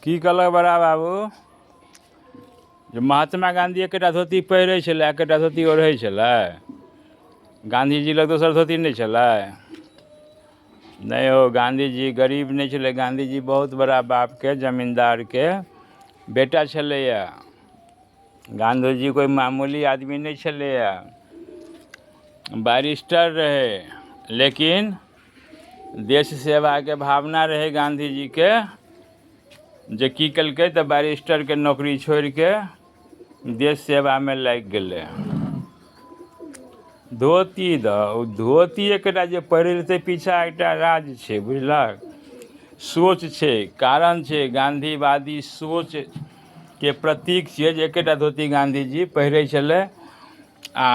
की कहलक बड़ा बाबू जे महात्मा गांधी एकेटा धोती पहिरै छलै, एकेटा धोती ओढ़ै छलै, गांधीजी लग दोसर धोती नहीं छलै। नहीं हो, गांधीजी गरीब नहीं छलै, गांधीजी बहुत बड़ा बाप के जमींदार के बेटा छलैया। गांधीजी कोई मामूली आदमी नहीं छलैया, बैरिस्टर रहे, लेकिन देश सेवा के भावना रहे गांधीजी के, जे की कलकै तऽ बैरिस्टर के नौकरी छोड़ के देश सेवा में लागि गेलै। धोती एकटा जे पहिरै रहतै पीछा एकटा राज छै, बुझलक, सोच छै, कारण छै, गांधीवादी सोच के प्रतीक छियै जे एकेटा धोती गांधीजी पहिरै छलै आ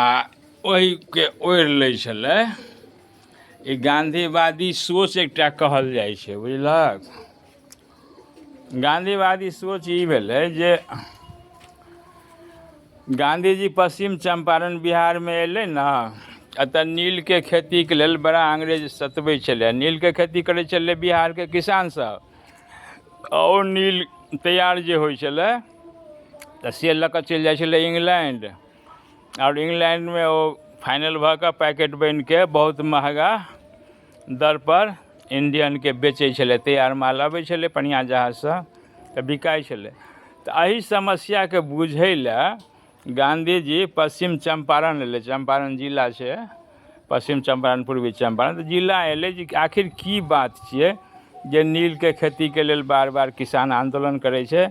ओहि के ओढ़ि लै छलै। ई गांधीवादी सोच एकटा कहल जाइ छै, बुझलक। गांधीवादी सोच ई भेलै जे गांधीजी पश्चिम चंपारण बिहार में एलै न, एतऽ नील के खेती के लेल बड़ा अंग्रेज सतबै छलै। नील के खेती करै छलै बिहार के किसान सब, और नील तैयार जे होइ छलै तऽ से लऽ कऽ चलि जाइ छलै इंग्लैंड, और इंग्लैंड में ओ फाइनल भऽ कऽ पैकेट बनि के बहुत महगा दर पर इंडियन के बेचै छलै। तैयार माल अबै छलै पनिया जहाज से तऽ बिकाइ छलै। तऽ एही समस्या के बुझै लए गांधीजी पश्चिम चंपारण एलै, चंपारण जिला छै, पश्चिम चंपारण पूर्वी चंपारण, तऽ जिला एलै जे आखिर की बात छियै जे नील के खेती के लेल बार बार किसान आंदोलन करै छै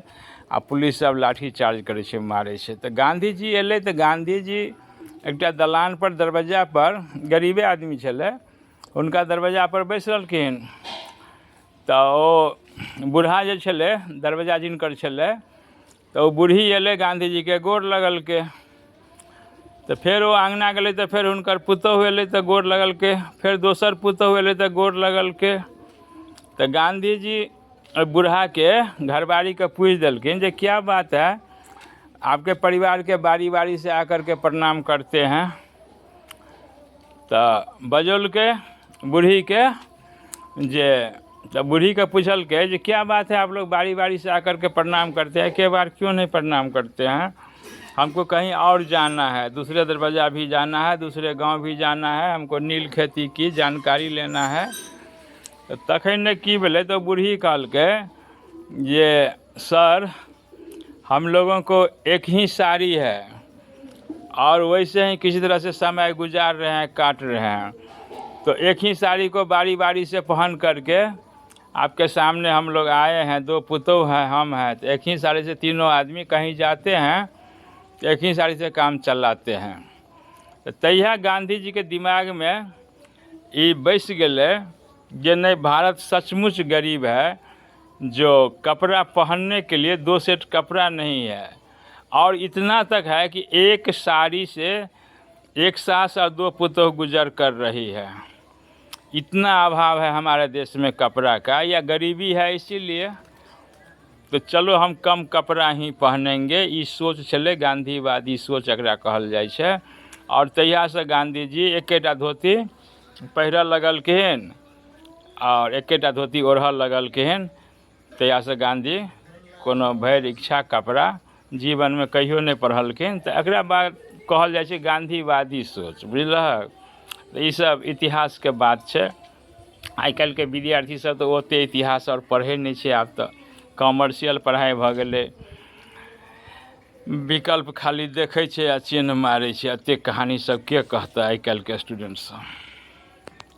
आ पुलिस सब लाठी चार्ज करै छै, मारै छै। तऽ गांधीजी एलै तऽ गांधीजी एकटा दलान पर दरवाजा पर, गरीबे आदमी छलै, हुनका दरवाजा पर बैस रहलखिन। तऽ ओ बूढ़ा जे छलै, दरवाजा जिनकर छलै, तऽ ओ बूढ़ी एलै गांधीजी के गोर लगलकै। तऽ फेर ओ अंगना गेलै तऽ फेर हुनकर पुतहु एलै तऽ गोर लगलकै, फेर दोसर पुतहु एलै तऽ गोर लगलकै। तऽ गांधीजी बूढ़ा के घरवारी के पूछ देलखिन जे क्या बात है, आपके परिवार के बारी बारी से आकर के प्रणाम करते हैं। तऽ बजौलकै बूढ़ी के जे, तो बूढ़ी का पूछलके कि क्या बात है आप लोग बारी बारी से आकर के प्रणाम करते हैं, एक बार क्यों नहीं प्रणाम करते हैं, हमको कहीं और जाना है, दूसरे दरवाज़ा भी जाना है, दूसरे गांव भी जाना है, हमको नील खेती की जानकारी लेना है। तो तखन की भेलै तो बूढ़ी कहलकै ये सर हम लोगों को एक ही साड़ी है और वैसे ही किसी तरह से समय गुजार रहे हैं, काट रहे हैं, तो एक ही साड़ी को बारी बारी से पहन करके आपके सामने हम लोग आए हैं, दो पुतोह हैं, हम हैं, तो एक ही साड़ी से तीनों आदमी कहीं जाते हैं तो एक ही साड़ी से काम चलाते हैं। तो तहिया गांधी जी के दिमाग में ये बैस गेलै जे नहीं, भारत सचमुच गरीब है, जो कपड़ा पहनने के लिए दो सेट कपड़ा नहीं है, और इतना तक है कि एक साड़ी से एक सास और दो पुतोह गुजर कर रही है। इतना अभाव है हमारे देश में कपड़ा का, या गरीबी है इसीलिए, तो चलो हम कम कपड़ा ही पहनेंगे। ई सोच छलै गांधीवादी सोच एकरा कहल जाइ छै। और तहिया से गांधी जी एकेटा धोती पहिरऽ लगलखिन और एकेटा धोती ओढ़ऽ लगलखिन। तहिया से गांधी कोनो भरि इच्छा कपड़ा जीवन में कहियो नहीं पहिरलखिन। तऽ एकरा बाद कहल जाइ छै गांधीवादी सोच, बुझलक। ई सब इतिहास के बात छै। आइ काल्हि के विद्यार्थी सब तऽ ओते इतिहास और पढ़ै नहीं छै, आब तऽ कॉमर्शियल पढ़ाई भऽ गेलै, विकल्प खाली देखै छै आ चिन्ह मारै छै। एते कहानी सब के कहतै आइ काल्हि के स्टूडेंट सब।